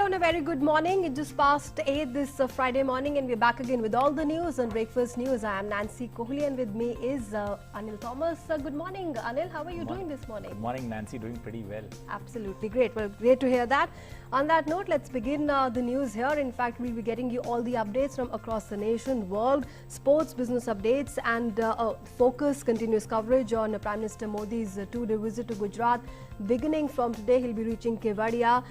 Hello and a very good morning. It just past 8 this Friday morning and we're back again with all the news on Breakfast News. I am Nancy Kohli and with me is Anil Thomas. Good morning, Anil. How are you doing this morning? Good morning, Nancy. Doing pretty well. Absolutely great. Well, great to hear that. On that note, let's begin the news here. In fact, we'll be getting you all the updates from across the nation, world, sports, business updates and focus, continuous coverage on Prime Minister Modi's two-day visit to Gujarat. Beginning from today, he'll be reaching Kevadia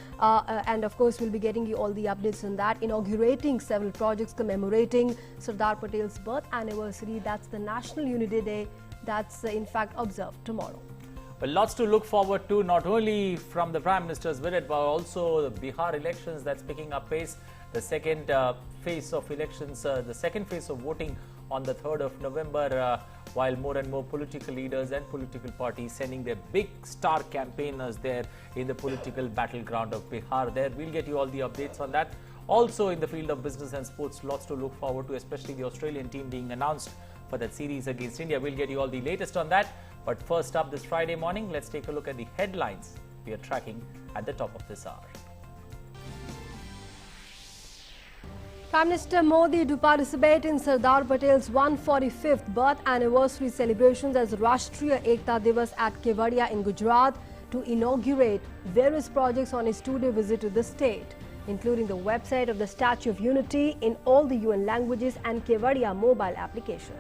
and of course, we'll be getting you all the updates on that. Inaugurating several projects commemorating Sardar Patel's birth anniversary. That's the National Unity Day. That's in fact observed tomorrow. Well, lots to look forward to, not only from the Prime Minister's visit, but also the Bihar elections that's picking up pace. The second phase of elections, the second phase of voting on the 3rd of November, while more and more political leaders and political parties sending their big star campaigners there in the political battleground of Bihar. There, we'll get you all the updates on that. Also in the field of business and sports, lots to look forward to, especially the Australian team being announced for that series against India. We'll get you all the latest on that. But first up this Friday morning, let's take a look at the headlines we are tracking at the top of this hour. Prime Minister Modi to participate in Sardar Patel's 145th birth anniversary celebrations as Rashtriya Ekta Divas at Kevariya in Gujarat to inaugurate various projects on his two-day visit to the state, including the website of the Statue of Unity in all the UN languages and Kevariya mobile application.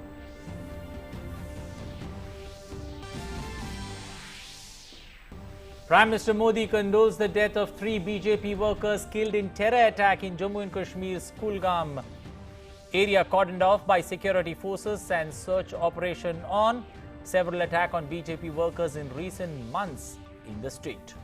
Prime Minister Modi condoles the death of 3 BJP workers killed in terror attack in Jammu and Kashmir's Kulgam area, cordoned off by security forces and search operation on. Several attacks on BJP workers in recent months in the state.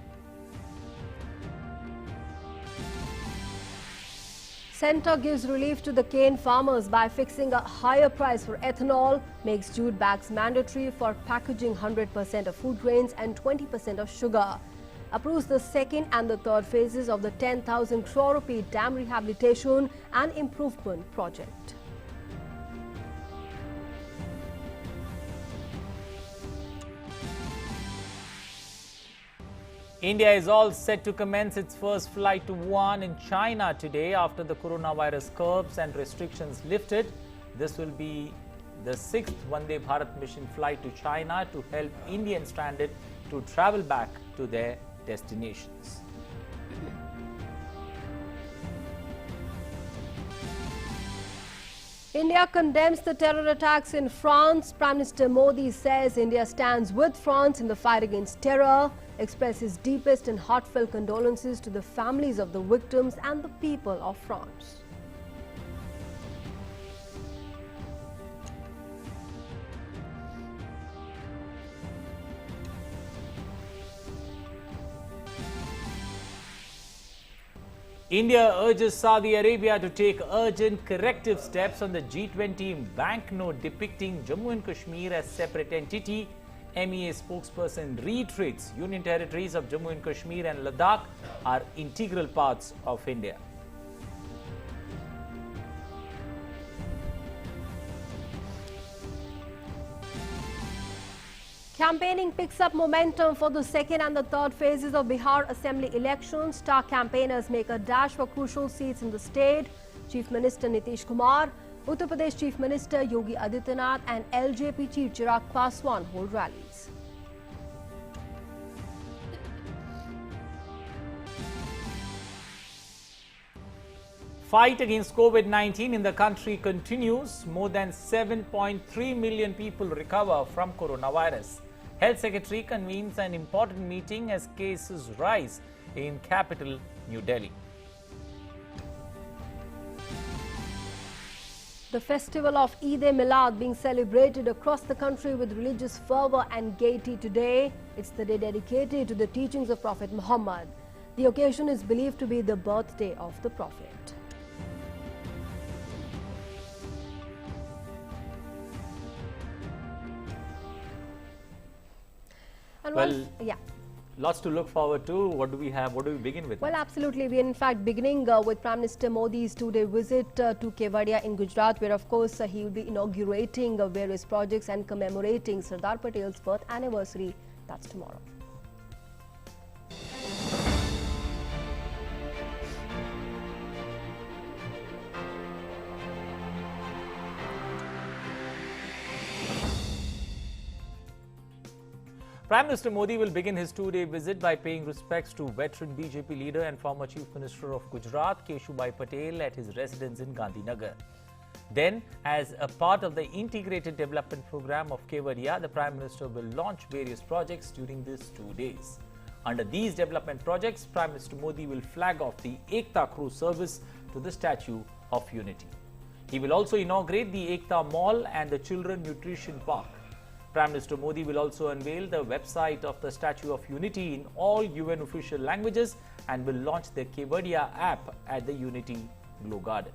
Centre gives relief to the cane farmers by fixing a higher price for ethanol, makes jute bags mandatory for packaging 100% of food grains and 20% of sugar. Approves the second and the third phases of the 10,000 crore rupee dam rehabilitation and improvement project. India is all set to commence its first flight to Wuhan in China today after the coronavirus curbs and restrictions lifted. This will be the 6th Vande Bharat mission flight to China to help Indians stranded to travel back to their destinations. India condemns the terror attacks in France. Prime Minister Modi says India stands with France in the fight against terror, expresses deepest and heartfelt condolences to the families of the victims and the people of France. India urges Saudi Arabia to take urgent corrective steps on the G20 banknote depicting Jammu and Kashmir as separate entity. MEA spokesperson reiterates Union territories of Jammu and Kashmir and Ladakh are integral parts of India. Campaigning picks up momentum for the second and the third phases of Bihar Assembly elections. Star campaigners make a dash for crucial seats in the state. Chief Minister Nitish Kumar, Uttar Pradesh Chief Minister Yogi Adityanath and LJP Chief Chirag Paswan hold rallies. Fight against COVID-19 in the country continues. More than 7.3 million people recover from coronavirus. Health Secretary convenes an important meeting as cases rise in capital New Delhi. The festival of Eid-e-Milad being celebrated across the country with religious fervor and gaiety today. It's the day dedicated to the teachings of Prophet Muhammad. The occasion is believed to be the birthday of the Prophet. And lots to look forward to. What do we have? What do we begin with? Well, absolutely. We are in fact beginning with Prime Minister Modi's two-day visit to Kevadia in Gujarat, where of course he will be inaugurating various projects and commemorating Sardar Patel's birth anniversary. That's tomorrow. Prime Minister Modi will begin his two-day visit by paying respects to veteran BJP leader and former Chief Minister of Gujarat, Keshubai Patel, at his residence in Gandhinagar. Then, as a part of the integrated development program of Kevariya, the Prime Minister will launch various projects during these 2 days. Under these development projects, Prime Minister Modi will flag off the Ekta Crore service to the Statue of Unity. He will also inaugurate the Ekta Mall and the Children Nutrition Park. Prime Minister Modi will also unveil the website of the Statue of Unity in all UN official languages and will launch the Kevadiya app at the Unity Glow Garden.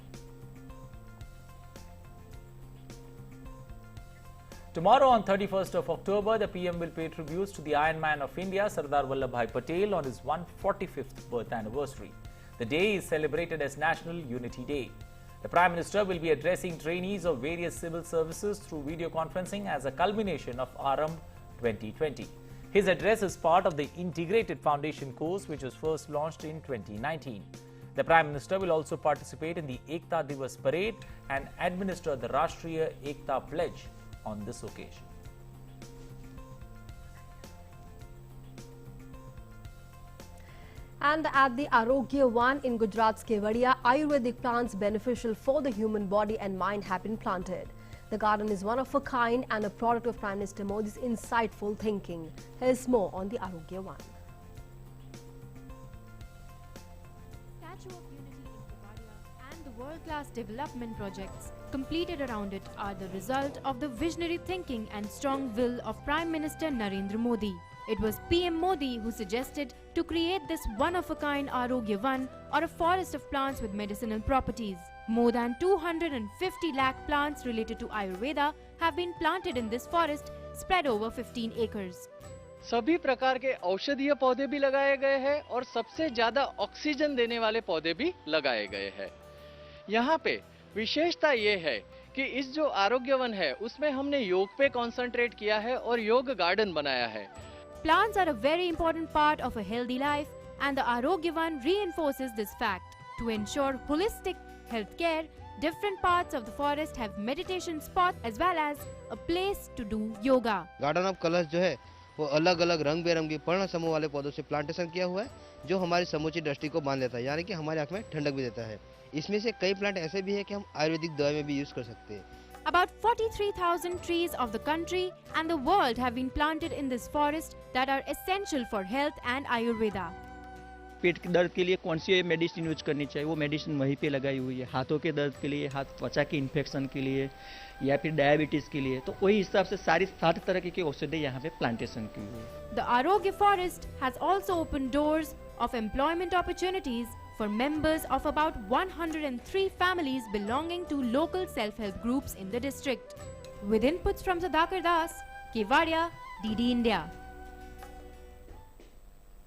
Tomorrow, on 31st of October, the PM will pay tributes to the Iron Man of India, Sardar Vallabhbhai Patel, on his 145th birth anniversary. The day is celebrated as National Unity Day. The Prime Minister will be addressing trainees of various civil services through video conferencing as a culmination of Arambh 2020. His address is part of the Integrated Foundation course, which was first launched in 2019. The Prime Minister will also participate in the Ekta Divas Parade and administer the Rashtriya Ekta Pledge on this occasion. And at the Arogya One in Gujarat's Kevariya, Ayurvedic plants beneficial for the human body and mind have been planted. The garden is one of a kind and a product of Prime Minister Modi's insightful thinking. Here's more on the Arogya One. Statue of Unity in Kevadia and the world-class development projects completed around it are the result of the visionary thinking and strong will of Prime Minister Narendra Modi. It was PM Modi who suggested to create this one-of-a-kind Arogya One, or a forest of plants with medicinal properties. More than 250 lakh plants related to Ayurveda have been planted in this forest, spread over 15 acres. सभी प्रकार के औषधीय पौधे भी लगाए गए हैं और सबसे ज्यादा ऑक्सीजन देने वाले पौधे भी लगाए गए हैं। यहाँ पे विशेषता ये है कि इस जो आरोग्य वन है उसमें हमने योग पे कंसंट्रेट किया है और योग गार्डन बनाया है। Plants are a very important part of a healthy life, and the Arogya One reinforces this fact. To ensure holistic health care, different parts of the forest have meditation spots as well as a place to do yoga. Garden of colours जो है वो अलग अलग रंग बेरंगी पर्ण समूह वाले पौधों से प्लांटेशन किया हुआ है, जो हमारी समूची दृष्टि को बांध लेता है, यानी कि हमारी आंख में ठंडक भी देता है। इसमें से कई प्लांट ऐसे भी है कि हम आयुर्वेदिक दवाई में भी यूज कर सकते हैं। About 43,000 trees of the country and the world have been planted in this forest that are essential for health and Ayurveda. पेट के दर्द के लिए कौन सी मेडिसिन यूज करनी चाहिए, वो मेडिसिन वहीं पे लगाई हुई है। हाथों के दर्द के लिए, हाथ त्वचा के इन्फेक्शन के लिए या फिर डायबिटीज के लिए, तो वही हिसाब से सारी 7 तरह की औषधि यहाँ पे प्लांटेशन की हुई है। The Arogya Forest has also opened doors of employment opportunities for members of about 103 families belonging to local self-help groups in the district. With inputs from Sudhakar Das, Kevariya, DD India.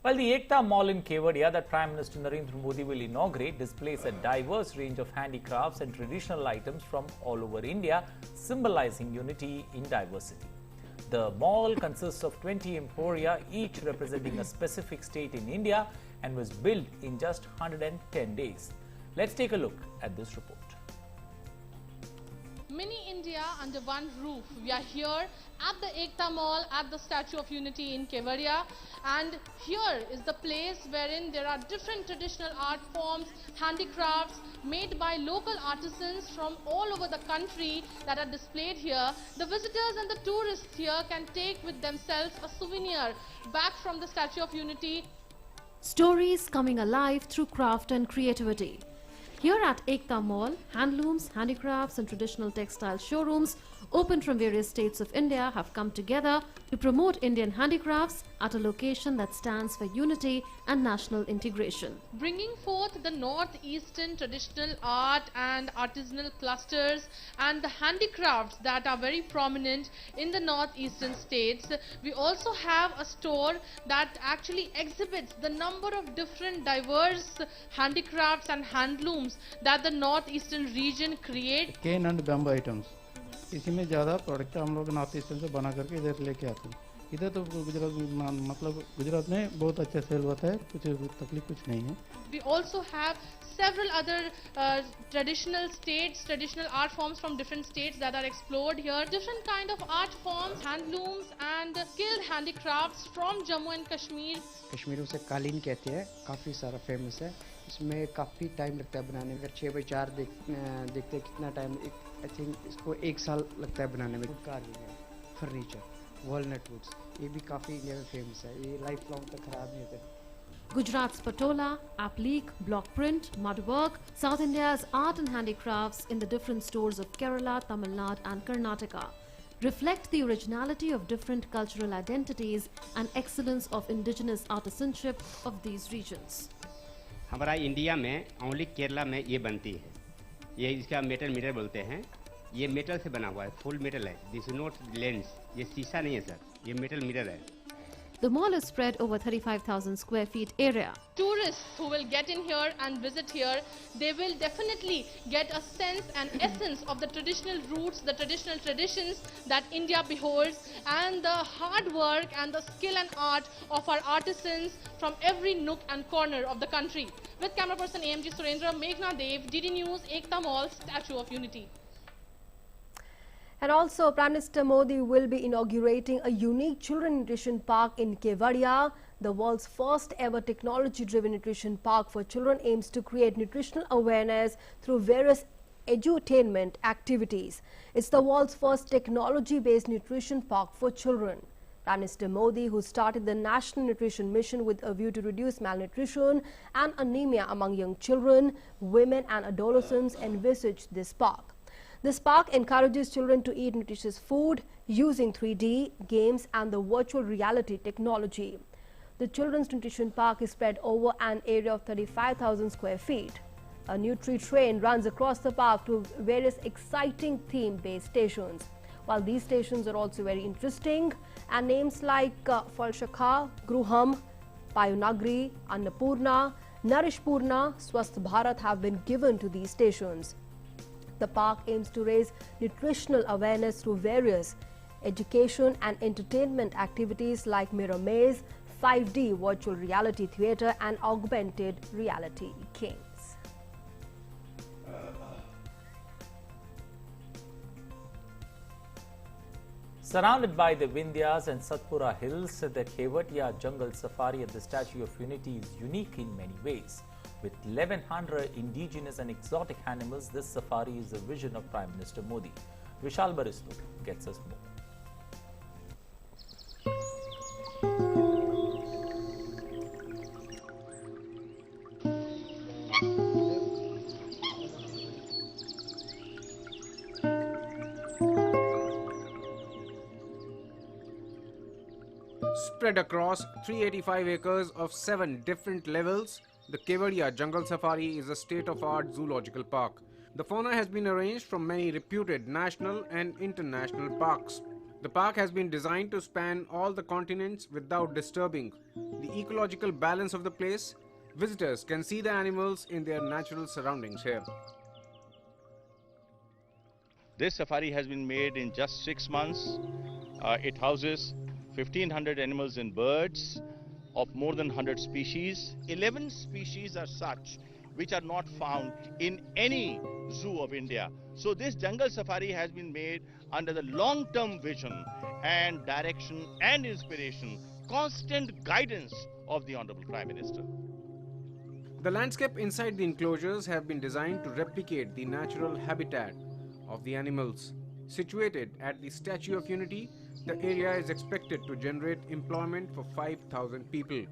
Well, the Ekta Mall in Kevadia that Prime Minister Narendra Modi will inaugurate displays a diverse range of handicrafts and traditional items from all over India, symbolizing unity in diversity. The mall consists of 20 emporia, each representing a specific state in India, and was built in just 110 days. Let's take a look at this report. Mini India under one roof. We are here at the Ekta Mall at the Statue of Unity in Kevariya, and here is the place wherein there are different traditional art forms, handicrafts made by local artisans from all over the country that are displayed here. The visitors and the tourists here can take with themselves a souvenir back from the Statue of Unity. Stories coming alive through craft and creativity. Here at Ekta Mall, handlooms, handicrafts and traditional textile showrooms open from various states of India have come together to promote Indian handicrafts at a location that stands for unity and national integration. Bringing forth the northeastern traditional art and artisanal clusters and the handicrafts that are very prominent in the northeastern states. We also have a store that actually exhibits the number of different diverse handicrafts and handlooms that the northeastern region create. Cane and bamboo items. इसी में ज़्यादा product हम लोग north eastern से बना करके इधर लेके आते हैं। इधर तो मतलब गुजरात में बहुत अच्छा सेल होता है, कुछ तकलीफ कुछ नहीं है. We also have several other traditional art forms from different states that are explored here. Different kind of art forms, handlooms and skilled handicrafts from Jammu and Kashmir. Kashmir उसे कालीन कहते हैं, काफ़ी सारा फेमस है. इसमें काफ़ी टाइम लगता है बनाने में. अगर 6 बाई 4 देखते हैं कितना टाइम, आई थिंक इसको 1 साल लगता है बनाने में. कार्विंग है, फर्नीचर, वॉलनट वुड्स, ये भी काफ़ी इंडिया में फेमस है. ये लाइफ लॉन्ग तक खराब नहीं होते. Gujarat's patola, applique, block print, mudwork, South India's art and handicrafts in the different stores of Kerala, Tamil Nadu and Karnataka reflect the originality of different cultural identities and excellence of indigenous artisanship of these regions. हमारा India में only Kerala में ये बनती है. ये इसका metal mirror बोलते हैं. ये मेटल से बना हुआ है, फुल मेटल है. दिस इज नॉट लेंस, ये शीशा नहीं है सर, ये मेटल मिरर है. The mall is spread over 35,000 square feet area. Tourists who will get in here and visit here, they will definitely get a sense and essence of the traditional roots, the traditional traditions that India beholds, and the hard work and the skill and art of our artisans from every nook and corner of the country. With camera person AMG Surendra, Meghna Dev, DD News, Ekta Mall, Statue of Unity. And also, Prime Minister Modi will be inaugurating a unique children nutrition park in Kevariya. The world's first ever technology-driven nutrition park for children aims to create nutritional awareness through various edutainment activities. It's the world's first technology-based nutrition park for children. Prime Minister Modi, who started the National Nutrition Mission with a view to reduce malnutrition and anemia among young children, women and adolescents, envisaged this park. This park encourages children to eat nutritious food using 3D games and the virtual reality technology. The Children's Nutrition Park is spread over an area of 35,000 square feet. A Nutri train runs across the park to various exciting theme-based stations. While these stations are also very interesting, and names like Falshakha, Gruham, Payunagri, Annapurna, Narishpurna, Swasth Bharat have been given to these stations. The park aims to raise nutritional awareness through various education and entertainment activities like mirror maze, 5D virtual reality theatre and augmented reality games. Surrounded by the Vindhyas and Satpura hills, the Kevadia jungle safari at the Statue of Unity is unique in many ways. With 1,100 indigenous and exotic animals, this safari is a vision of Prime Minister Modi. Vishal Baristo gets us more. Spread across 385 acres of 7 different levels, the Kevariya Jungle Safari is a state-of-art zoological park. The fauna has been arranged from many reputed national and international parks. The park has been designed to span all the continents without disturbing the ecological balance of the place. Visitors can see the animals in their natural surroundings here. This safari has been made in just 6 months. It houses 1,500 animals and birds of more than 100 species. 11 species are such which are not found in any zoo of India. So this jungle safari has been made under the long-term vision and direction and inspiration, constant guidance of the Honorable Prime Minister. The landscape inside the enclosures have been designed to replicate the natural habitat of the animals. Situated at the Statue of Unity, the area is expected to generate employment for 5,000 people.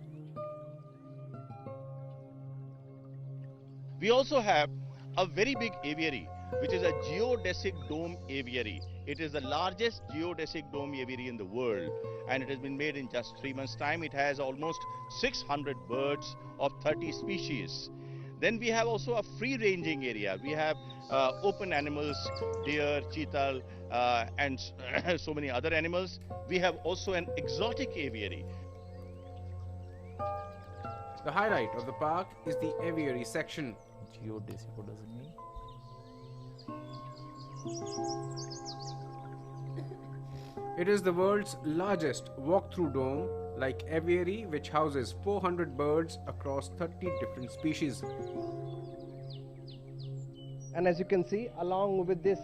We also have a very big aviary, which is a geodesic dome aviary. It is the largest geodesic dome aviary in the world, and it has been made in just 3 months' time. It has almost 600 birds of 30 species. Then we have also a free-ranging area. We have open animals, deer, cheetah, and so many other animals. We have also an exotic aviary. The highlight of the park is the aviary section. Geodesic, what does it mean? It is the world's largest walk-through dome, like aviary, which houses 400 birds across 30 different species. And as you can see, along with this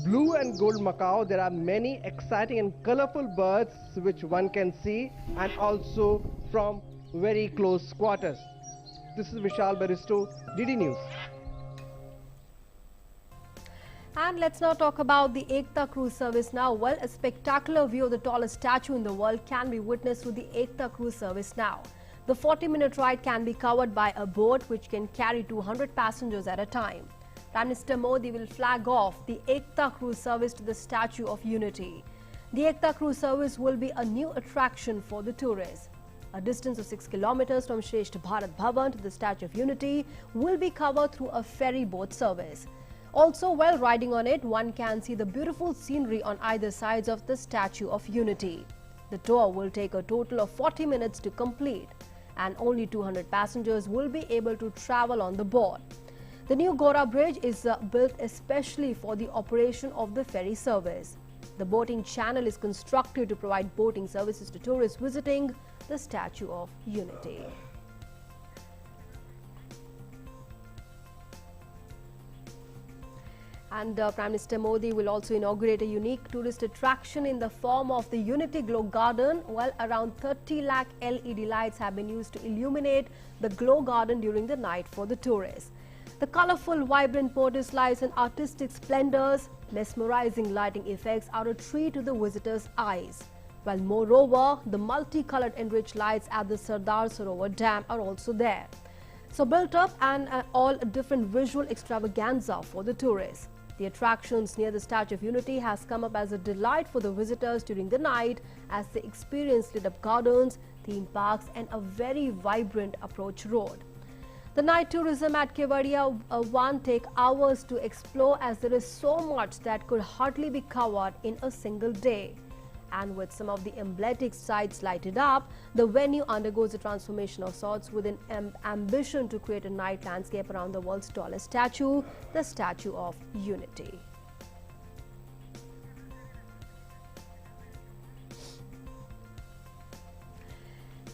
blue and gold Macau, there are many exciting and colorful birds which one can see, and also from very close quarters. This is Vishal Baristo, DD News. And let's now talk about the Ekta cruise service now. Well, a spectacular view of the tallest statue in the world can be witnessed through the Ekta cruise service now. The 40-minute ride can be covered by a boat which can carry 200 passengers at a time. Prime Minister Modi will flag off the Ekta cruise service to the Statue of Unity. The Ekta cruise service will be a new attraction for the tourists. A distance of 6 kilometers from Shresth Bharat Bhavan to the Statue of Unity will be covered through a ferry boat service. Also, while riding on it, one can see the beautiful scenery on either sides of the Statue of Unity. The tour will take a total of 40 minutes to complete, and only 200 passengers will be able to travel on the board. The new Gora Bridge is built especially for the operation of the ferry service. The boating channel is constructed to provide boating services to tourists visiting the Statue of Unity. And Prime Minister Modi will also inaugurate a unique tourist attraction in the form of the Unity Glow Garden. Well, around 30 lakh LED lights have been used to illuminate the Glow Garden during the night for the tourists. The colorful, vibrant portus lights and artistic splendors, mesmerizing lighting effects are a treat to the visitors' eyes. While moreover, the multicolored enriched lights at the Sardar Sarovar Dam are also there. So built up and all different visual extravaganza for the tourists. The attractions near the Statue of Unity has come up as a delight for the visitors during the night as they experience lit up gardens, theme parks and a very vibrant approach road. The night tourism at Kevariya won't take hours to explore as there is so much that could hardly be covered in a single day. And with some of the emblematic sites lighted up, the venue undergoes a transformation of sorts with an ambition to create a night landscape around the world's tallest statue, the Statue of Unity.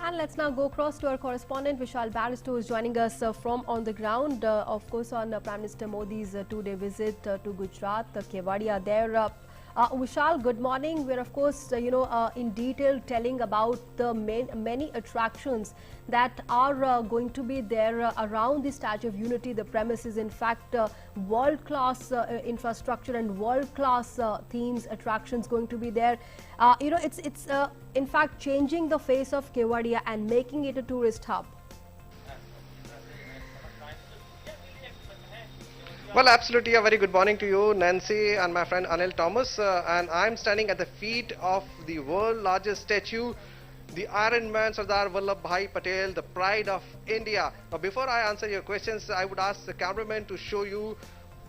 And let's now go across to our correspondent Vishal Baristo, who is joining us from on the ground, of course on Prime Minister Modi's two-day visit to Gujarat, Kevadia there. Vishal, good morning. We're of course, in detail telling about the many attractions that are going to be there around the Statue of Unity. The premises, in fact, world-class infrastructure and world-class themes, attractions going to be there. It's in fact changing the face of Kevadia and making it a tourist hub. Well, absolutely. A very good morning to you, Nancy, and my friend Anil Thomas. And I'm standing at the feet of the world's largest statue, the Iron Man Sardar Vallabhbhai Patel, the pride of India. Now, before I answer your questions, I would ask the cameraman to show you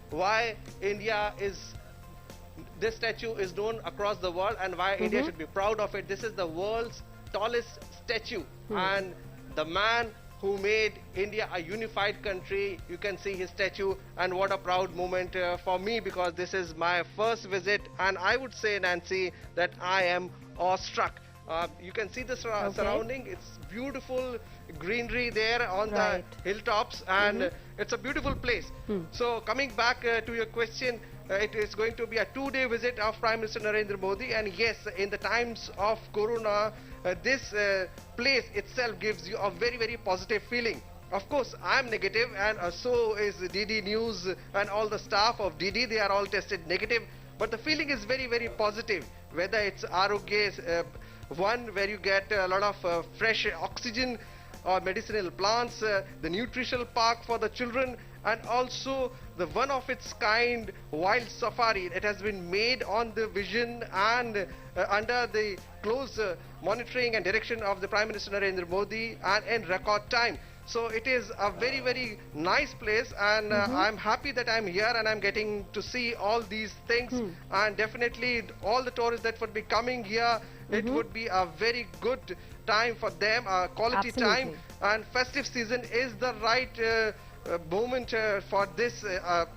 why this statue is known across the world and why India should be proud of it. This is the world's tallest statue, and the man who made India a unified country, you can see his statue, and what a proud moment for me, because this is my first visit, and I would say, Nancy, that I am awestruck. You can see the surrounding. It's beautiful greenery there on the hilltops, and it's a beautiful place. So coming back to your question, it is going to be a two-day visit of Prime Minister Narendra Modi, and yes, in the times of Corona, this place itself gives you a very, very positive feeling. Of course, I'm negative, and so is DD News and all the staff of DD. They are all tested negative, but the feeling is very, very positive. Whether it's Arogya one, where you get a lot of fresh oxygen or medicinal plants, the nutritional park for the children, and also the one of its kind wild safari. It has been made on the vision and under the close monitoring and direction of the Prime Minister Narendra Modi, and in record time. So it is a very, very nice place, and I'm happy that I'm here and I'm getting to see all these things. And definitely all the tourists that would be coming here, it would be a very good time for them, a quality time. And festive season is the right moment for this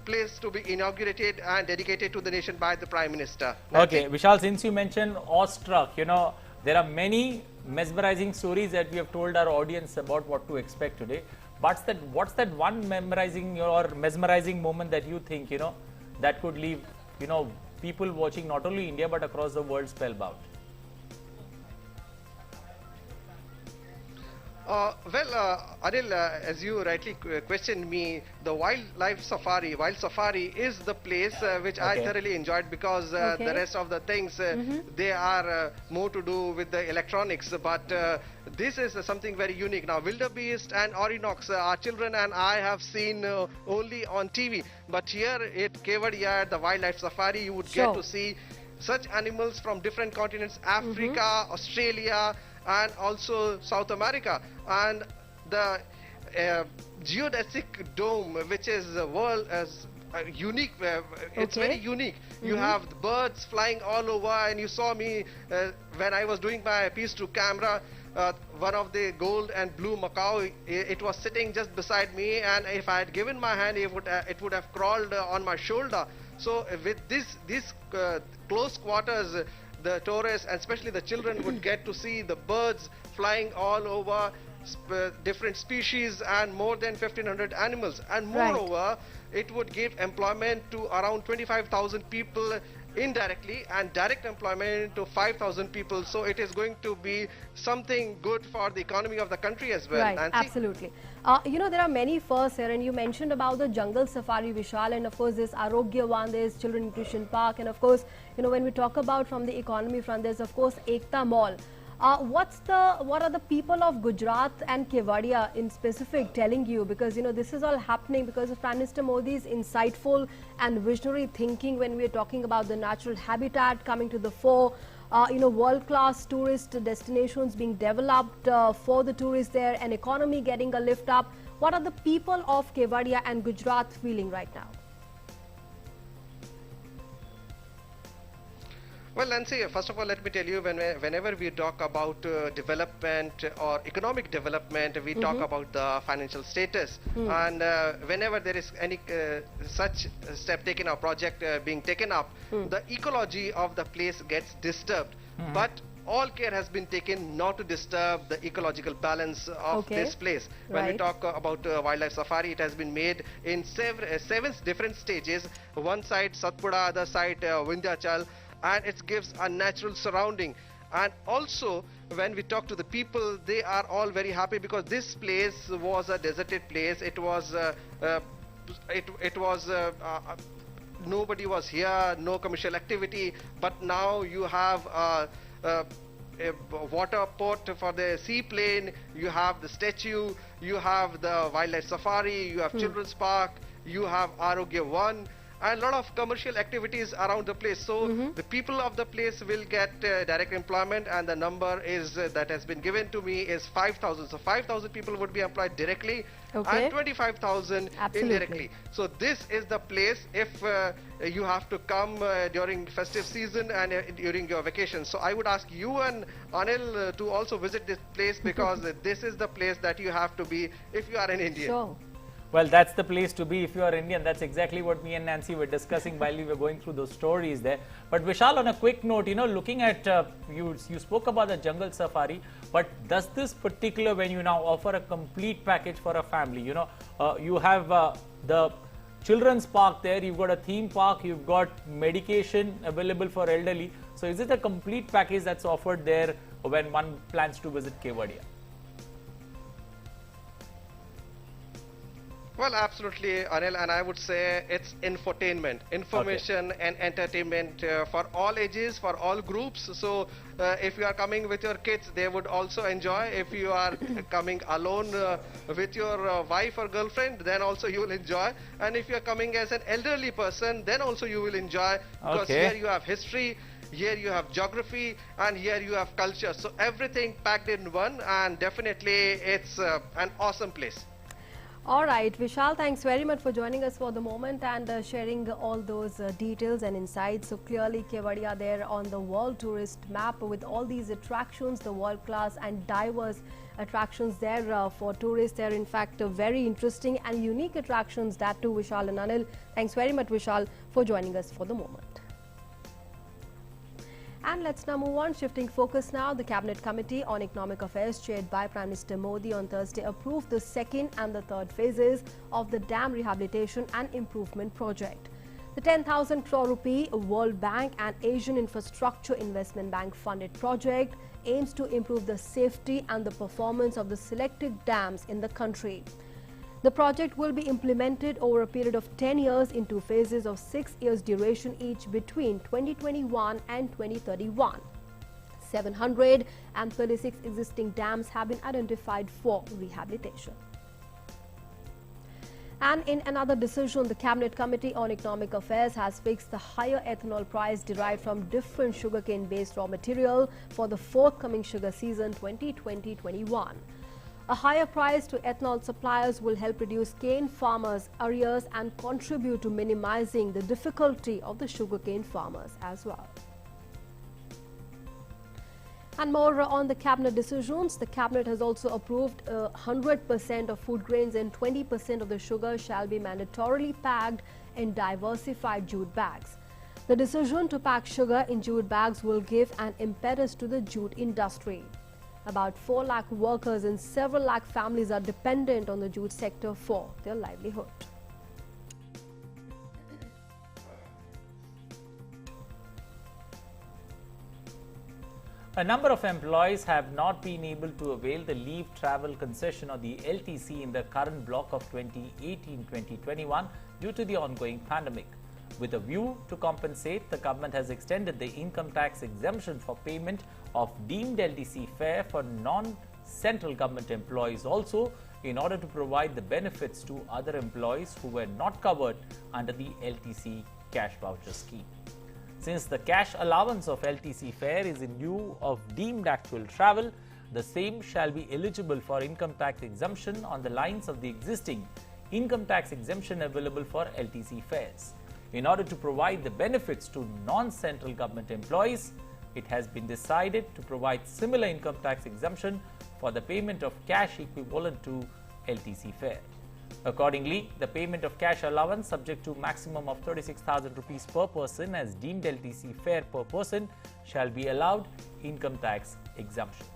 place to be inaugurated and dedicated to the nation by the Prime Minister. Okay, Vishal, since you mentioned awestruck, there are many mesmerizing stories that we have told our audience about what to expect today. What's that one memorizing or mesmerizing moment that you think, that could leave, people watching not only India but across the world spellbound? Anil, as you rightly questioned me, the wild safari is the place which I thoroughly enjoyed, because the rest of the things, they are more to do with the electronics, but this is something very unique. Now, wildebeest and Orinox, our children and I have seen only on TV, but here at Kevadia, the wildlife safari, you would get to see such animals from different continents, Africa, Australia, and also South America. And the geodesic dome, which is world unique, it's very unique. You have the birds flying all over, and you saw me when I was doing my piece to camera, one of the gold and blue macaw, it was sitting just beside me, and if I had given my hand, it would have crawled on my shoulder. So with this close quarters, the tourists, and especially the children, would get to see the birds flying all over, different species, and more than 1,500 animals. And moreover, it would give employment to around 25,000 people indirectly, and direct employment to 5,000 people. So it is going to be something good for the economy of the country as well. Right, Nancy? absolutely. There are many firsts here, and you mentioned about the jungle safari, Vishal, and of course this Arogya one, there's Children Nutrition Park, and of course, when we talk about from the economy front, there's of course Ekta Mall. What are the people of Gujarat and Kevadia in specific telling you? Because this is all happening because of Prime Minister Modi's insightful and visionary thinking when we are talking about the natural habitat coming to the fore. World-class tourist destinations being developed for the tourists there, and economy getting a lift up. What are the people of Kevadia and Gujarat feeling right now? Well, Nancy, first of all, let me tell you, whenever we talk about development or economic development, we talk about the financial status. And whenever there is any such step taken or project being taken up, the ecology of the place gets disturbed. But all care has been taken not to disturb the ecological balance of this place. When we talk about wildlife safari, it has been made in seven different stages. One side Satpura, other side Vindhyachal, and it gives a natural surrounding. And also, when we talk to the people, they are all very happy, because this place was a deserted place. It was nobody was here, no commercial activity, but now you have a water port for the seaplane, you have the statue, you have the wildlife safari, you have children's park, you have Arogya 1, and a lot of commercial activities around the place. So the people of the place will get direct employment, and the number is that has been given to me is 5,000. So 5,000 people would be employed directly, and 25,000 indirectly. So this is the place if you have to come during festive season and during your vacation. So I would ask you and Anil to also visit this place, because this is the place that you have to be if you are an Indian. Sure. Well, that's the place to be if you are Indian. That's exactly what me and Nancy were discussing while we were going through those stories there. But Vishal, on a quick note, looking at, you spoke about the jungle safari, but does this particular venue now offer a complete package for a family? You have the children's park there, you've got a theme park, you've got medication available for elderly. So is it a complete package that's offered there when one plans to visit Kevadia? Well, absolutely, Anil, and I would say it's infotainment, information and entertainment for all ages, for all groups. So if you are coming with your kids, they would also enjoy. If you are coming alone with your wife or girlfriend, then also you will enjoy. And if you are coming as an elderly person, then also you will enjoy, because here you have history, here you have geography, and here you have culture. So everything packed in one, and definitely it's an awesome place. All right, Vishal, thanks very much for joining us for the moment and sharing all those details and insights. So clearly, Kevadia there on the world tourist map with all these attractions, the world-class and diverse attractions there for tourists. They're in fact very interesting and unique attractions, that too, Vishal and Anil. Thanks very much, Vishal, for joining us for the moment. And let's now move on, shifting focus now. The Cabinet Committee on Economic Affairs chaired by Prime Minister Modi on Thursday approved the second and the third phases of the dam rehabilitation and improvement project. The 10,000 crore rupee World Bank and Asian Infrastructure Investment Bank funded project aims to improve the safety and the performance of the selected dams in the country. The project will be implemented over a period of 10 years in two phases of 6 years duration each between 2021 and 2031. 736 existing dams have been identified for rehabilitation. And in another decision, the Cabinet Committee on Economic Affairs has fixed the higher ethanol price derived from different sugarcane-based raw material for the forthcoming sugar season 2020-21. A higher price to ethanol suppliers will help reduce cane farmers' arrears and contribute to minimizing the difficulty of the sugarcane farmers as well. And more on the Cabinet decisions. The Cabinet has also approved 100% of food grains and 20% of the sugar shall be mandatorily packed in diversified jute bags. The decision to pack sugar in jute bags will give an impetus to the jute industry. About 4 lakh workers and several lakh families are dependent on the jute sector for their livelihood. A number of employees have not been able to avail the leave travel concession or the LTC in the current block of 2018-2021 due to the ongoing pandemic. With a view to compensate, the government has extended the income tax exemption for payment of deemed LTC fare for non-central government employees also, in order to provide the benefits to other employees who were not covered under the LTC cash voucher scheme. Since the cash allowance of LTC fare is in lieu of deemed actual travel, the same shall be eligible for income tax exemption on the lines of the existing income tax exemption available for LTC fares. In order to provide the benefits to non-central government employees, it has been decided to provide similar income tax exemption for the payment of cash equivalent to LTC fare. Accordingly, the payment of cash allowance subject to maximum of 36,000 rupees per person as deemed LTC fare per person shall be allowed income tax exemption.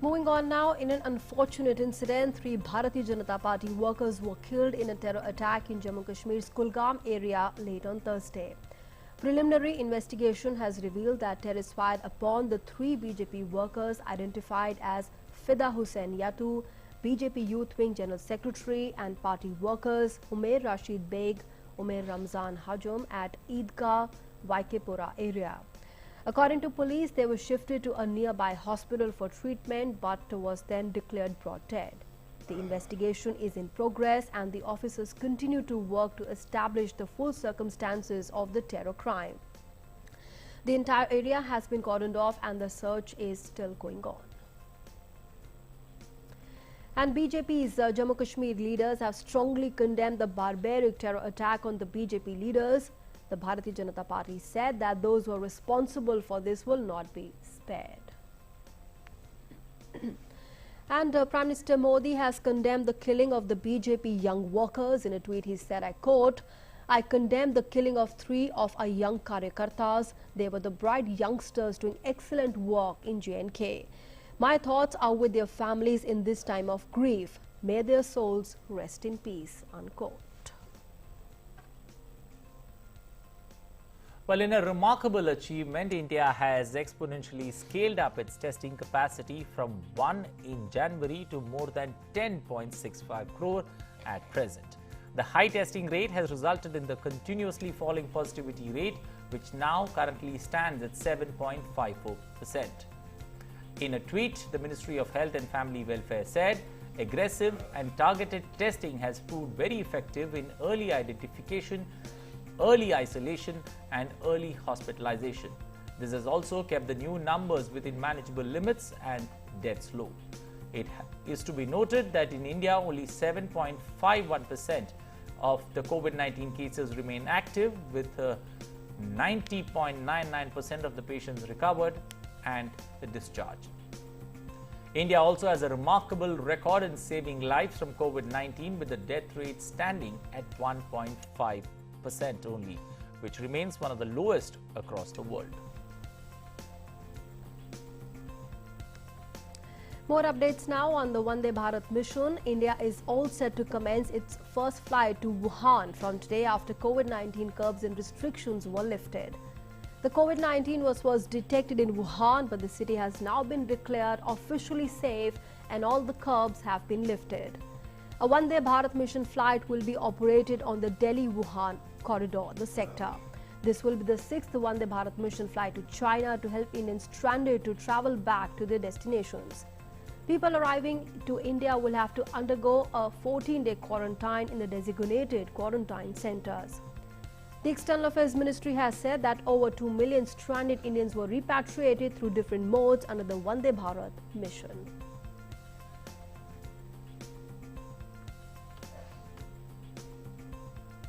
Moving on now, in an unfortunate incident, 3 Bharatiya Janata Party workers were killed in a terror attack in Jammu Kashmir's Kulgam area late on Thursday. Preliminary investigation has revealed that terrorists fired upon the 3 BJP workers identified as Fida Hussain Yatu, BJP Youth Wing General Secretary, and party workers Umair Rashid Beg, Umair Ramzan Hajum at Eidgah, Vaikepura area. According to police, they were shifted to a nearby hospital for treatment but was then declared brought dead. The investigation is in progress and the officers continue to work to establish the full circumstances of the terror crime. The entire area has been cordoned off and the search is still going on. And BJP's Jammu Kashmir leaders have strongly condemned the barbaric terror attack on the BJP leaders. The Bharatiya Janata Party said that those who are responsible for this will not be spared. And Prime Minister Modi has condemned the killing of the BJP young workers. In a tweet, he said, I quote, I condemn the killing of 3 of our young Karyakartas. They were the bright youngsters doing excellent work in J&K. My thoughts are with their families in this time of grief. May their souls rest in peace, unquote. Well, in a remarkable achievement, India has exponentially scaled up its testing capacity from 1 in January to more than 10.65 crore at present. The high testing rate has resulted in the continuously falling positivity rate, which now currently stands at 7.54%. In a tweet, the Ministry of Health and Family Welfare said, aggressive and targeted testing has proved very effective in early identification, early isolation and early hospitalization. This has also kept the new numbers within manageable limits and deaths low. It is to be noted that in India, only 7.51% of the COVID-19 cases remain active, with 90.99% of the patients recovered and discharged. India also has a remarkable record in saving lives from COVID-19, with the death rate standing at 1.5% only, which remains one of the lowest across the world. More updates now on the Vande Bharat mission. India is all set to commence its first flight to Wuhan from today after COVID-19 curbs and restrictions were lifted. The COVID-19 was first detected in Wuhan, but the city has now been declared officially safe and all the curbs have been lifted. A Vande Bharat mission flight will be operated on the Delhi-Wuhan corridor, the sector. This will be the 6th Vande Bharat mission flight to China to help Indians stranded to travel back to their destinations. People arriving to India will have to undergo a 14-day quarantine in the designated quarantine centers. The External Affairs Ministry has said that over 2 million stranded Indians were repatriated through different modes under the Vande Bharat mission.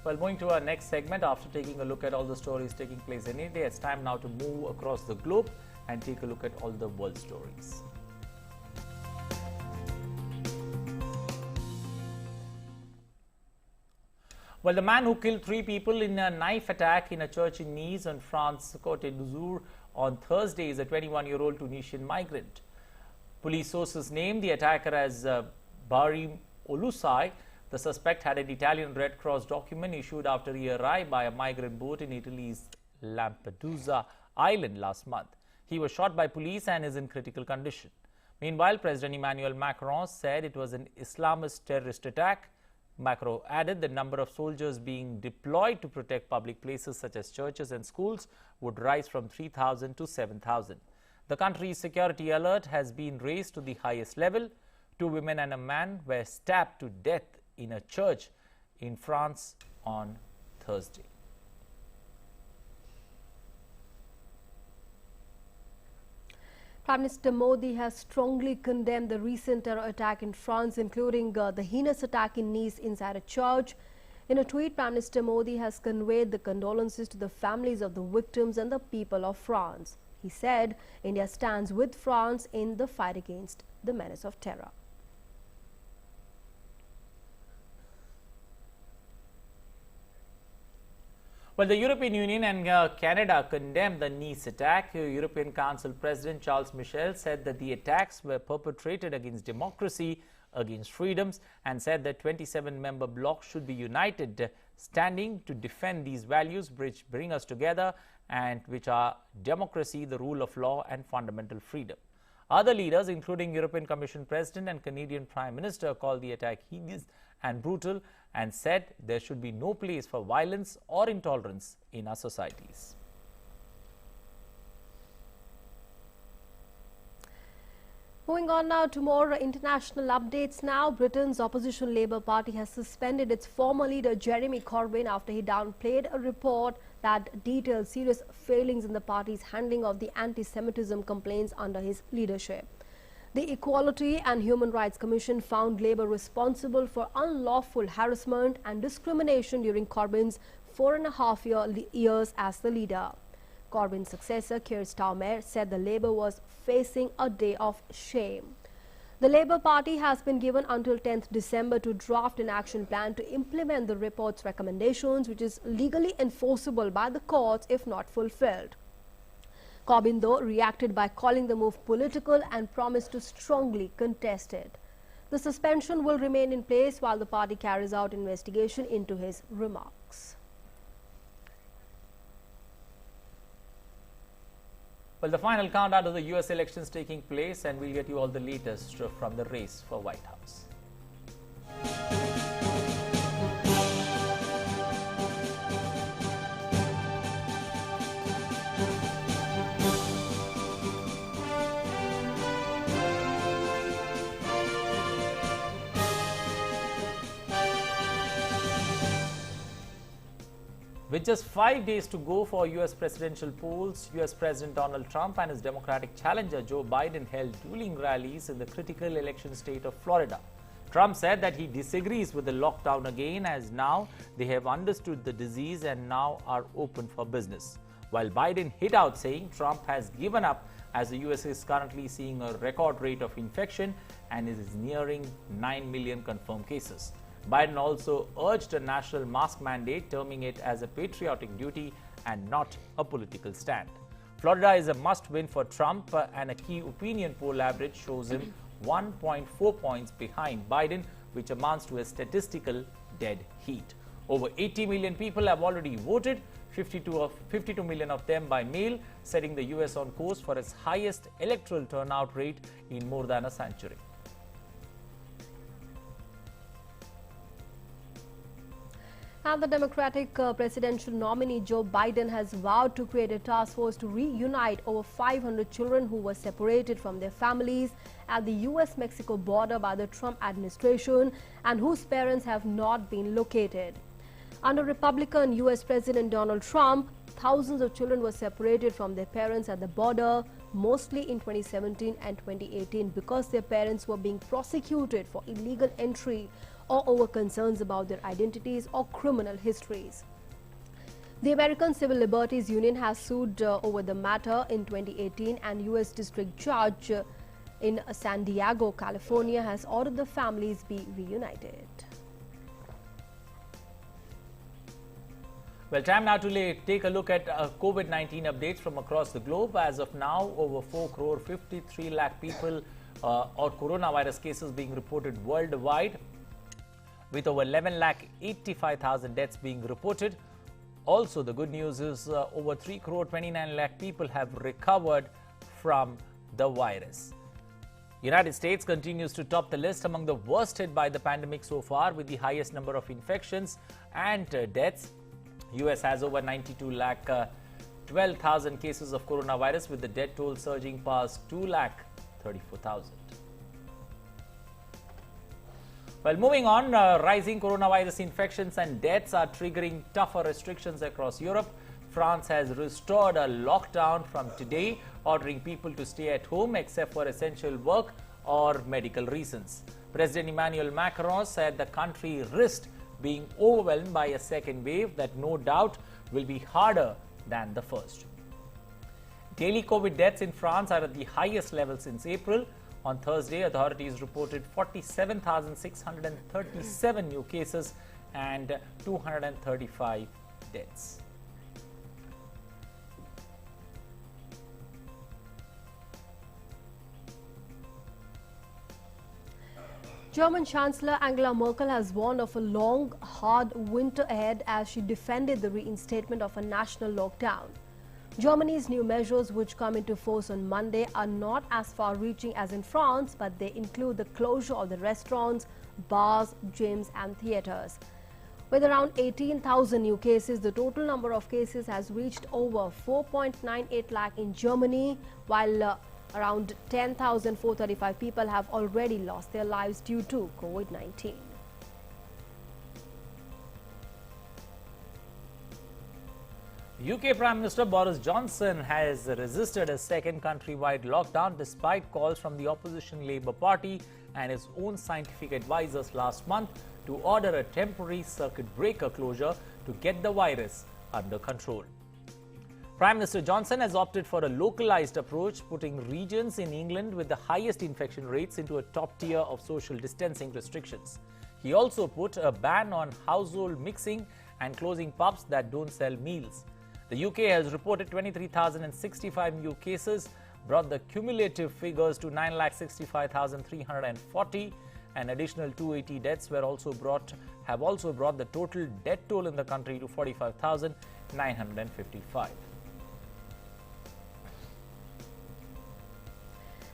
Well, moving to our next segment, after taking a look at all the stories taking place in India, it's time now to move across the globe and take a look at all the world stories. Well, the man who killed 3 people in a knife attack in a church in Nice on France's Côte d'Azur on Thursday is a 21-year-old Tunisian migrant. Police sources named the attacker as Barim Olusai. The suspect had an Italian Red Cross document issued after he arrived by a migrant boat in Italy's Lampedusa island last month. He was shot by police and is in critical condition. Meanwhile, President Emmanuel Macron said it was an Islamist terrorist attack. Macron added the number of soldiers being deployed to protect public places such as churches and schools would rise from 3,000 to 7,000. The country's security alert has been raised to the highest level. 2 women and a man were stabbed to death in a church in France on Thursday. Prime Minister Modi has strongly condemned the recent terror attack in France, including the heinous attack in Nice inside a church. In a tweet, Prime Minister Modi has conveyed the condolences to the families of the victims and the people of France. He said India stands with France in the fight against the menace of terror. Well, the European Union and Canada condemned the Nice attack. European Council President Charles Michel said that the attacks were perpetrated against democracy, against freedoms, and said that 27-member bloc should be united, standing to defend these values which bring us together and which are democracy, the rule of law, and fundamental freedom. Other leaders, including European Commission President and Canadian Prime Minister, called the attack hideous and brutal and said there should be no place for violence or intolerance in our societies. Moving on now to more international updates now. Britain's opposition Labour Party has suspended its former leader Jeremy Corbyn after he downplayed a report that detailed serious failings in the party's handling of the anti-Semitism complaints under his leadership. The Equality and Human Rights Commission found Labour responsible for unlawful harassment and discrimination during Corbyn's 4.5 years as the leader. Corbyn's successor, Keir Starmer, said the Labour was facing a day of shame. The Labour Party has been given until 10th December to draft an action plan to implement the report's recommendations, which is legally enforceable by the courts if not fulfilled. Corbyn, though, reacted by calling the move political and promised to strongly contest it. The suspension will remain in place while the party carries out investigation into his remarks. Well, the final countdown to the US elections taking place, and we'll get you all the latest from the race for White House. With just 5 days to go for US presidential polls, US President Donald Trump and his Democratic challenger Joe Biden held dueling rallies in the critical election state of Florida. Trump said that he disagrees with the lockdown again, as now they have understood the disease and now are open for business. While Biden hit out saying Trump has given up, as the US is currently seeing a record rate of infection and is nearing 9 million confirmed cases. Biden also urged a national mask mandate, terming it as a patriotic duty and not a political stand. Florida is a must-win for Trump, and a key opinion poll average shows him 1.4 points behind Biden, which amounts to a statistical dead heat. Over 80 million people have already voted, 52 million of them by mail, setting the US on course for its highest electoral turnout rate in more than a century. And the Democratic presidential nominee Joe Biden has vowed to create a task force to reunite over 500 children who were separated from their families at the US-Mexico border by the Trump administration and whose parents have not been located. Under Republican US President Donald Trump, thousands of children were separated from their parents at the border, mostly in 2017 and 2018, because their parents were being prosecuted for illegal entry or over concerns about their identities or criminal histories. The American Civil Liberties Union has sued over the matter in 2018, and US District Judge in San Diego, California, has ordered the families be reunited. Well, time now to take a look at COVID-19 updates from across the globe. As of now, over 4 crore 53 lakh people or coronavirus cases being reported worldwide, with over 11 lakh 85,000 deaths being reported. Also, the good news is over 3 crore 29 lakh people have recovered from the virus. United States continues to top the list among the worst hit by the pandemic so far, with the highest number of infections and deaths. US has over 92 lakh 12,000 cases of coronavirus, with the death toll surging past 2 lakh 34,000. Well, moving on, rising coronavirus infections and deaths are triggering tougher restrictions across Europe. France has restored a lockdown from today, ordering people to stay at home except for essential work or medical reasons. President Emmanuel Macron said the country risked being overwhelmed by a second wave that no doubt will be harder than the first. Daily COVID deaths in France are at the highest level since April. On Thursday, authorities reported 47,637 new cases and 235 deaths. German Chancellor Angela Merkel has warned of a long, hard winter ahead as she defended the reinstatement of a national lockdown. Germany's new measures, which come into force on Monday, are not as far-reaching as in France, but they include the closure of the restaurants, bars, gyms and theatres. With around 18,000 new cases, the total number of cases has reached over 4.98 lakh in Germany, while around 10,435 people have already lost their lives due to COVID-19. UK Prime Minister Boris Johnson has resisted a second countrywide lockdown despite calls from the opposition Labour Party and his own scientific advisors last month to order a temporary circuit breaker closure to get the virus under control. Prime Minister Johnson has opted for a localized approach, putting regions in England with the highest infection rates into a top tier of social distancing restrictions. He also put a ban on household mixing and closing pubs that don't sell meals. The UK has reported 23,065 new cases, brought the cumulative figures to 9,65,340. An additional 280 deaths have also brought the total death toll in the country to 45,955.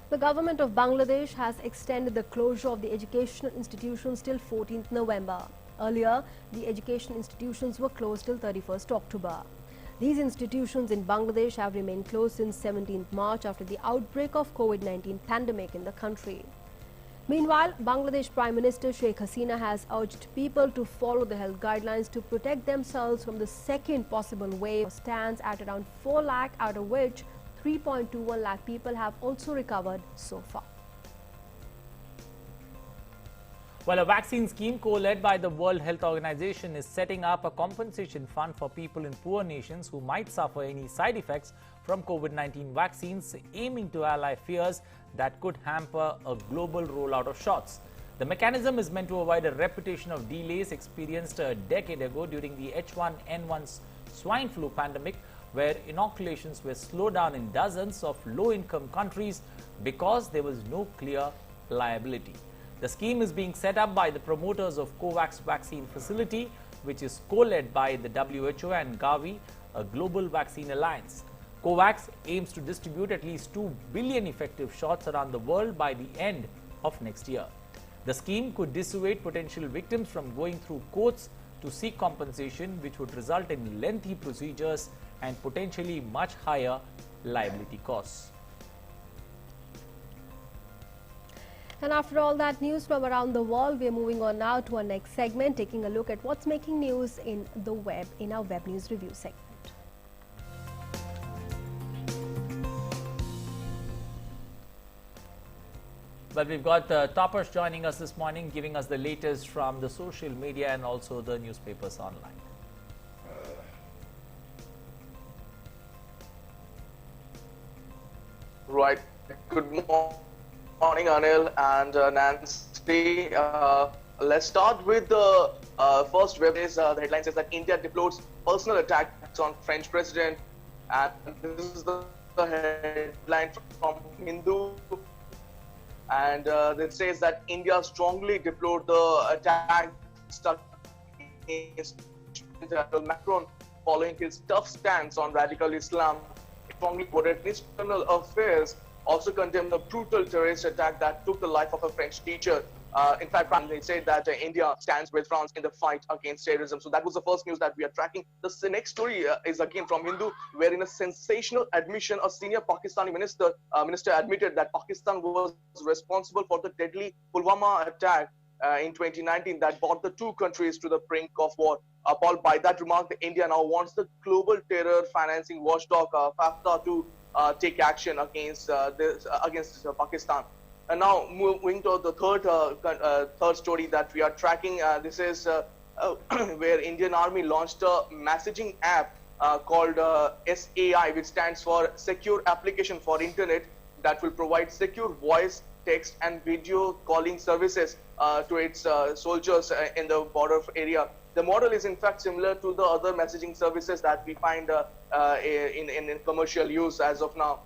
The government of Bangladesh has extended the closure of the educational institutions till 14th November. Earlier, the education institutions were closed till 31st October. These institutions in Bangladesh have remained closed since 17th March after the outbreak of COVID-19 pandemic in the country. Meanwhile, Bangladesh Prime Minister Sheikh Hasina has urged people to follow the health guidelines to protect themselves from the second possible wave. Stands at around 4 lakh, out of which 3.21 lakh people have also recovered so far. Well, a vaccine scheme co-led by the World Health Organization is setting up a compensation fund for people in poor nations who might suffer any side effects from COVID-19 vaccines, aiming to allay fears that could hamper a global rollout of shots. The mechanism is meant to avoid a repetition of delays experienced a decade ago during the H1N1 swine flu pandemic, where inoculations were slowed down in dozens of low-income countries because there was no clear liability. The scheme is being set up by the promoters of COVAX vaccine facility, which is co-led by the WHO and Gavi, a global vaccine alliance. COVAX aims to distribute at least 2 billion effective shots around the world by the end of next year. The scheme could dissuade potential victims from going through courts to seek compensation, which would result in lengthy procedures and potentially much higher liability costs. And after all that news from around the world, we are moving on now to our next segment, taking a look at what's making news in the web in our Web News Review segment. Well, we've got Tapash joining us this morning, giving us the latest from the social media and also the newspapers online. Right. Good morning, Anil and Nancy. Let's start with the first web news. The headline says that India deplores personal attacks on French president. And this is the headline from Hindu. And it says that India strongly deplored the attack against Macron following his tough stance on radical Islam. Strongly quoted External Affairs also condemned the brutal terrorist attack that took the life of a French teacher. In fact, they said that India stands with France in the fight against terrorism. So that was the first news that we are tracking. The next story is again from Hindu, where in a sensational admission, a senior Pakistani minister admitted that Pakistan was responsible for the deadly Kulgam attack in 2019 that brought the two countries to the brink of war. Appalled by that remark, India now wants the global terror financing watchdog FATF to take action against Pakistan. And now moving to the third story that we are tracking. This is where Indian Army launched a messaging app called SAI, which stands for Secure Application for Internet, that will provide secure voice, text and video calling services to its soldiers in the border area. The model is in fact similar to the other messaging services that we find in commercial use as of now.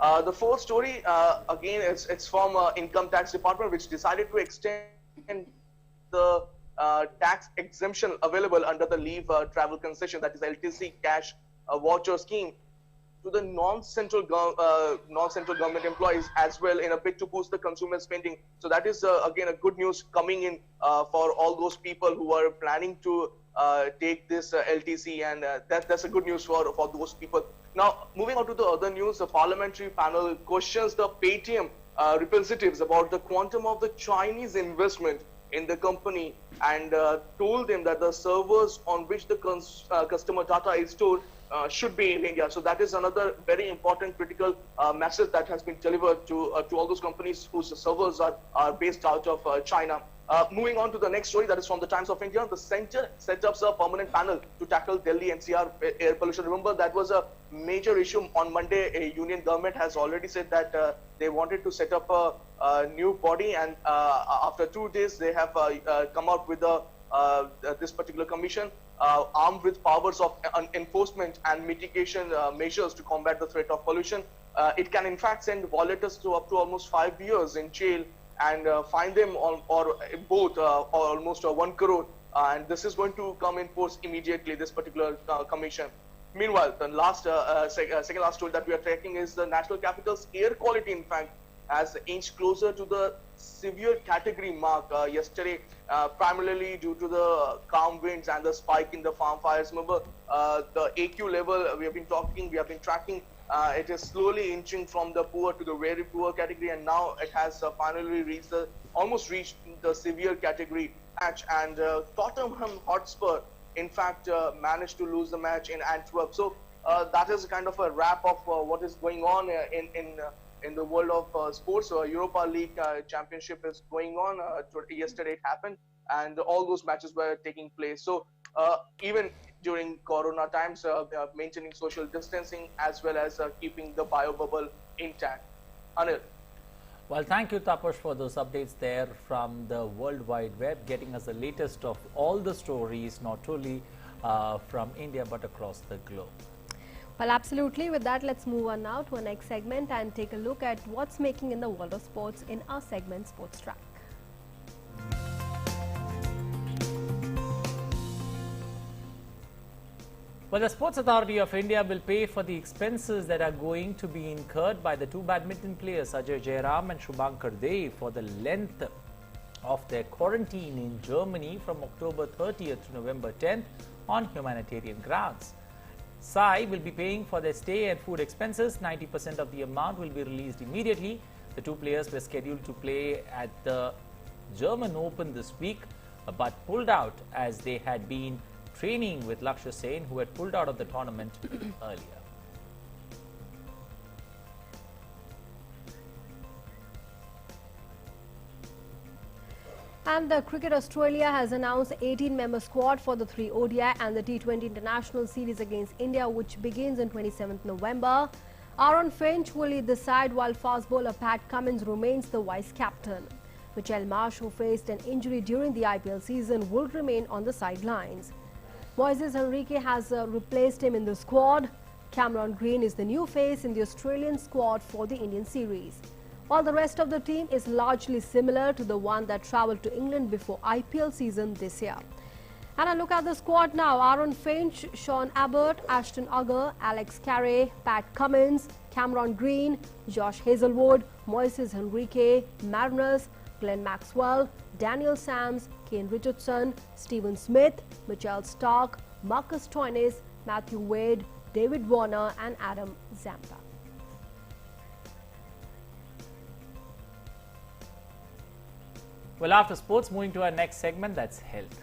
The fourth story, again, it's from Income Tax Department, which decided to extend the tax exemption available under the Leave Travel Concession, that is LTC cash voucher scheme, to the non-central government employees as well, in a bid to boost the consumer spending. So that is again a good news coming in for all those people who are planning to take this LTC, and that's a good news for those people. Now, moving on to the other news, the parliamentary panel questions the Paytm representatives about the quantum of the Chinese investment in the company, and told them that the servers on which the customer data is stored should be in India. So that is another very important critical message that has been delivered to all those companies whose servers are based out of China. Moving on to the next story, that is from the Times of India. The centre set up a permanent panel to tackle Delhi NCR air pollution. Remember, that was a major issue on Monday. A union government has already said that they wanted to set up a new body, and after 2 days they have come out with this particular commission armed with powers of enforcement and mitigation measures to combat the threat of pollution. It can in fact send violators to up to almost 5 years in jail and fine them or both almost 1 crore. And this is going to come in force immediately, this particular commission. Meanwhile, the second last story that we are tracking is the national capital's air quality, in fact, has inched closer to the severe category mark yesterday, primarily due to the calm winds and the spike in the farm fires. Remember, the AQ level we have been tracking It is slowly inching from the poor to the very poor category, and now it has finally almost reached the severe category match. And Tottenham Hotspur, in fact, managed to lose the match in Antwerp. So that is kind of a wrap of what is going on in the world of sports. Europa League Championship is going on. Yesterday it happened, and all those matches were taking place. So even during Corona times, maintaining social distancing as well as keeping the bio bubble intact. Anil. Well, thank you, Taposh, for those updates there from the World Wide Web, getting us the latest of all the stories, not only from India but across the globe. Well, absolutely. With that, let's move on now to our next segment and take a look at what's making in the world of sports in our segment Sports Track. Well, the Sports Authority of India will pay for the expenses that are going to be incurred by the two badminton players Ajay Jairam and Shubhankar Dey for the length of their quarantine in Germany from October 30th to November 10th on humanitarian grounds. SAI will be paying for their stay and food expenses. 90% of the amount will be released immediately. The two players were scheduled to play at the German Open this week, but pulled out as they had been training with Lakshya Sen, who had pulled out of the tournament earlier. And the Cricket Australia has announced 18-member squad for the 3 ODI and the T20 International Series against India, which begins on 27th November. Aaron Finch will lead the side while fast bowler Pat Cummins remains the vice-captain. Mitchell Marsh, who faced an injury during the IPL season, will remain on the sidelines. Moises Henrique has replaced him in the squad. Cameron Green is the new face in the Australian squad for the Indian series, while the rest of the team is largely similar to the one that travelled to England before IPL season this year. And I look at the squad now. Aaron Finch, Sean Abbott, Ashton Agar, Alex Carey, Pat Cummins, Cameron Green, Josh Hazelwood, Moises Henrique, Mariners, Glenn Maxwell, Daniel Sams, Kane Richardson, Stephen Smith, Mitchell Stark, Marcus Stoinis, Matthew Wade, David Warner and Adam Zampa. Well, after sports, moving to our next segment, that's health.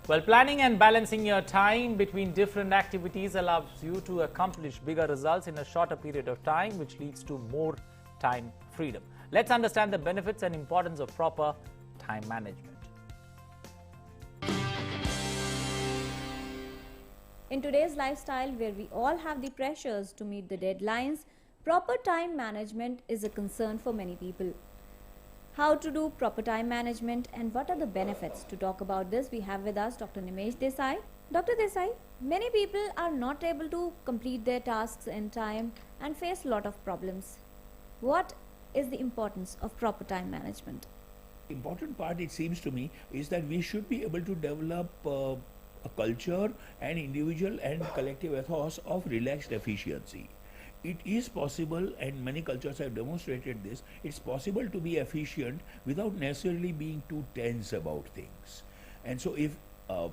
Well, planning and balancing your time between different activities allows you to accomplish bigger results in a shorter period of time, which leads to more time freedom. Let's understand the benefits and importance of proper time management. In today's lifestyle, where we all have the pressures to meet the deadlines, proper time management is a concern for many people. How to do proper time management and what are the benefits? To talk about this, we have with us Dr. Nimesh Desai. Dr. Desai, many people are not able to complete their tasks in time and face a lot of problems. What is the importance of proper time management? The important part, it seems to me, is that we should be able to develop a culture and individual and collective ethos of relaxed efficiency. It is possible, and many cultures have demonstrated this, it's possible to be efficient without necessarily being too tense about things. And so if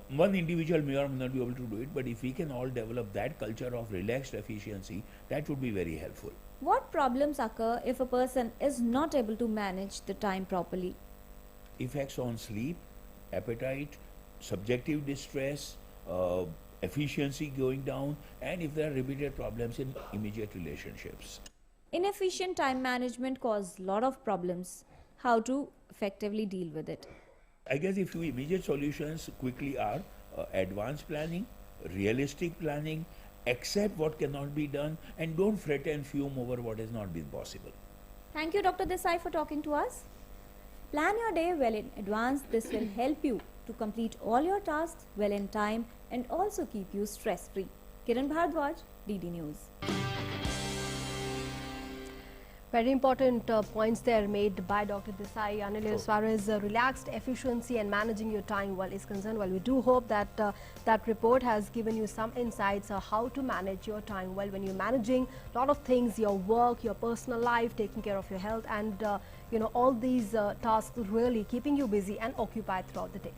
one individual may or may not be able to do it, but if we can all develop that culture of relaxed efficiency, that would be very helpful. What problems occur if a person is not able to manage the time properly? Effects on sleep, appetite, subjective distress, efficiency going down, and if there are repeated problems in immediate relationships. Inefficient time management causes a lot of problems. How to effectively deal with it? I guess a few immediate solutions quickly are advanced planning, realistic planning, accept what cannot be done, and don't fret and fume over what has not been possible. Thank you, Dr. Desai, for talking to us. Plan your day well in advance. This will help you to complete all your tasks well in time and also keep you stress-free. Kiran Bhardwaj, DD News. Very important points there made by Dr. Desai, Anil, as far as relaxed efficiency and managing your time well is concerned. Well, we do hope that that report has given you some insights on how to manage your time well when you're managing a lot of things, your work, your personal life, taking care of your health, and all these tasks really keeping you busy and occupied throughout the day.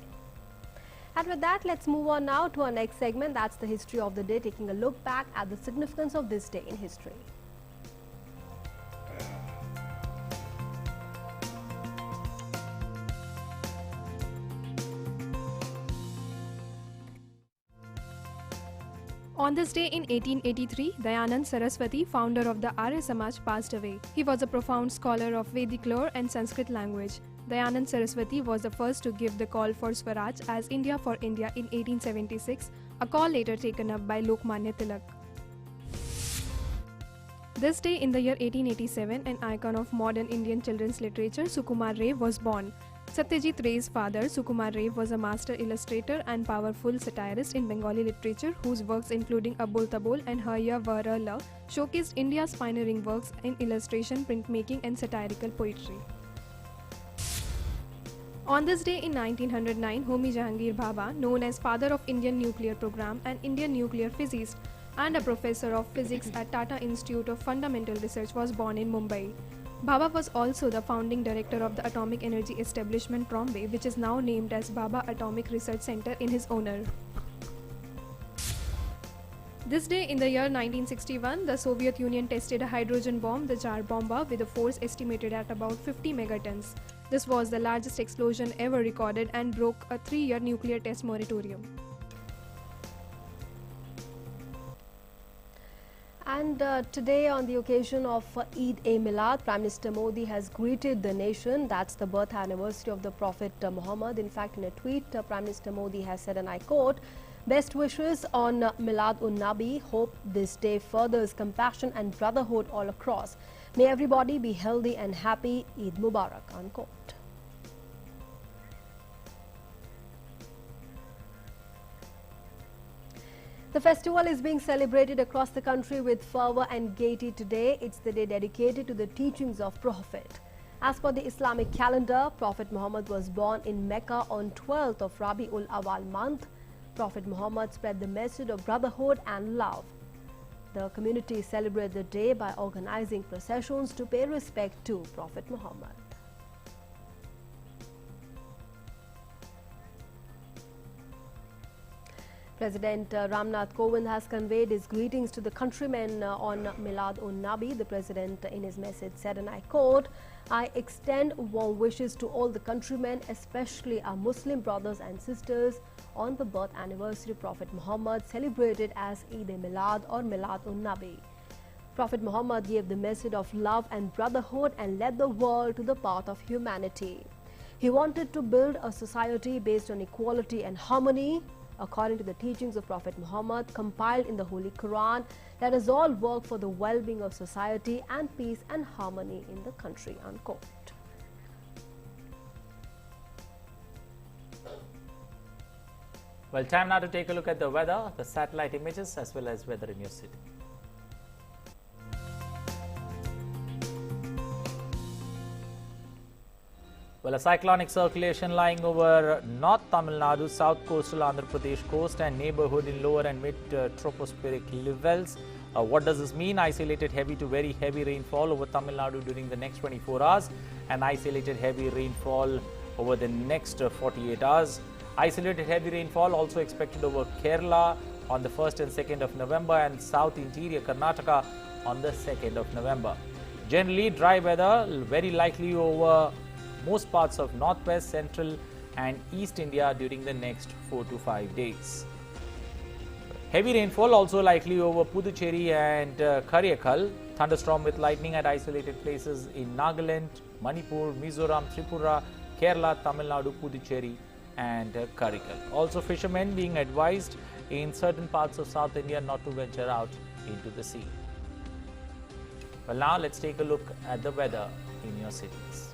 And with that, let's move on now to our next segment. That's the history of the day, taking a look back at the significance of this day in history. On this day in 1883, Dayanand Saraswati, founder of the Arya Samaj, passed away. He was a profound scholar of Vedic lore and Sanskrit language. Dayanand Saraswati was the first to give the call for Swaraj as India for India in 1876, a call later taken up by Lokmanya Tilak. This day in the year 1887, an icon of modern Indian children's literature, Sukumar Ray, was born. Satyajit Ray's father, Sukumar Ray, was a master illustrator and powerful satirist in Bengali literature whose works including Abul Tabul and Haya Varala showcased India's pioneering works in illustration, printmaking and satirical poetry. On this day in 1909, Homi Jahangir Bhabha, known as father of Indian nuclear program, an Indian nuclear physicist and a professor of physics at Tata Institute of Fundamental Research, was born in Mumbai. Bhabha was also the founding director of the Atomic Energy Establishment Bombay, which is now named as Bhabha Atomic Research Center in his honor. This day in the year 1961, the Soviet Union tested a hydrogen bomb, the Tsar Bomba, with a force estimated at about 50 megatons. This was the largest explosion ever recorded and broke a 3-year nuclear test moratorium. And today, on the occasion of Eid-e-Milad, Prime Minister Modi has greeted the nation. That's the birth anniversary of the Prophet Muhammad. In fact, in a tweet, Prime Minister Modi has said, and I quote, "Best wishes on Milad-un-Nabi. Hope this day furthers compassion and brotherhood all across. May everybody be healthy and happy. Eid Mubarak," unquote. The festival is being celebrated across the country with fervor and gaiety today. It's the day dedicated to the teachings of Prophet. As per the Islamic calendar, Prophet Muhammad was born in Mecca on 12th of Rabiul Awal month. Prophet Muhammad spread the message of brotherhood and love. The community celebrated the day by organizing processions to pay respect to Prophet Muhammad. President Ramnath Kovind has conveyed his greetings to the countrymen on Milad-un-Nabi. The president in his message said, and I quote, "I extend warm wishes to all the countrymen, especially our Muslim brothers and sisters, on the birth anniversary of Prophet Muhammad, celebrated as Eid-e-Milad or Milad-un-Nabi. Prophet Muhammad gave the message of love and brotherhood and led the world to the path of humanity. He wanted to build a society based on equality and harmony, according to the teachings of Prophet Muhammad compiled in the Holy Quran. Let us all work for the well-being of society and peace and harmony in the country," unquote. Well, time now to take a look at the weather, the satellite images as well as weather in your city. Well, a cyclonic circulation lying over North Tamil Nadu, South Coastal Andhra Pradesh coast and neighborhood in lower and mid tropospheric levels. What does this mean? Isolated heavy to very heavy rainfall over Tamil Nadu during the next 24 hours and isolated heavy rainfall over the next 48 hours. Isolated heavy rainfall also expected over Kerala on the 1st and 2nd of November and South Interior Karnataka on the 2nd of November. Generally dry weather, very likely over most parts of northwest, central and east India during the next 4 to 5 days. Heavy rainfall also likely over Puducherry and Kevariya. Thunderstorm with lightning at isolated places in Nagaland, Manipur, Mizoram, Tripura, Kerala, Tamil Nadu, Puducherry and Kevariya. Also fishermen being advised in certain parts of South India not to venture out into the sea. Well, now let's take a look at the weather in your cities.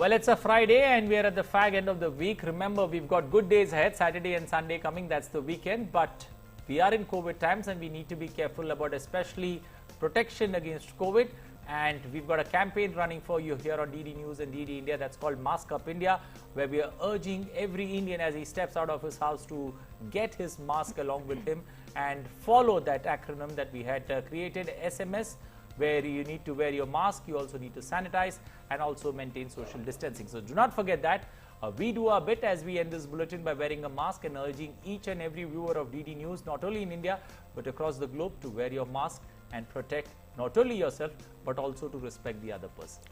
Well, it's a Friday and we are at the fag end of the week. Remember, we've got good days ahead, Saturday and Sunday coming, that's the weekend. But we are in COVID times and we need to be careful about especially protection against COVID. And we've got a campaign running for you here on DD News and DD India that's called Mask Up India, where we are urging every Indian as he steps out of his house to get his mask along with him and follow that acronym that we had created, SMS, where you need to wear your mask, you also need to sanitize and also maintain social distancing. So do not forget that. We do our bit as we end this bulletin by wearing a mask and urging each and every viewer of DD News, not only in India, but across the globe, to wear your mask and protect not only yourself, but also to respect the other person.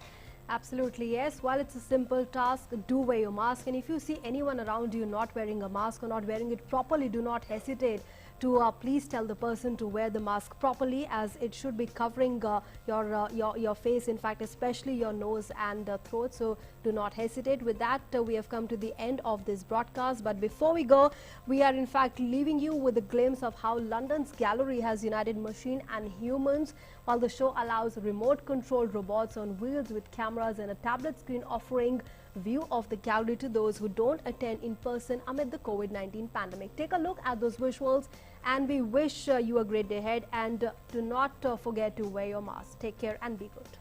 Absolutely, yes. While it's a simple task, do wear your mask. And if you see anyone around you not wearing a mask or not wearing it properly, do not hesitate to please tell the person to wear the mask properly, as it should be covering your face, in fact, especially your nose and throat. So do not hesitate. With that, we have come to the end of this broadcast. But before we go, we are in fact leaving you with a glimpse of how London's gallery has united machine and humans, while the show allows remote controlled robots on wheels with cameras and a tablet screen, offering view of the gallery to those who don't attend in person amid the COVID-19 pandemic. Take a look at those visuals and we wish you a great day ahead, and do not forget to wear your mask. Take care and be good.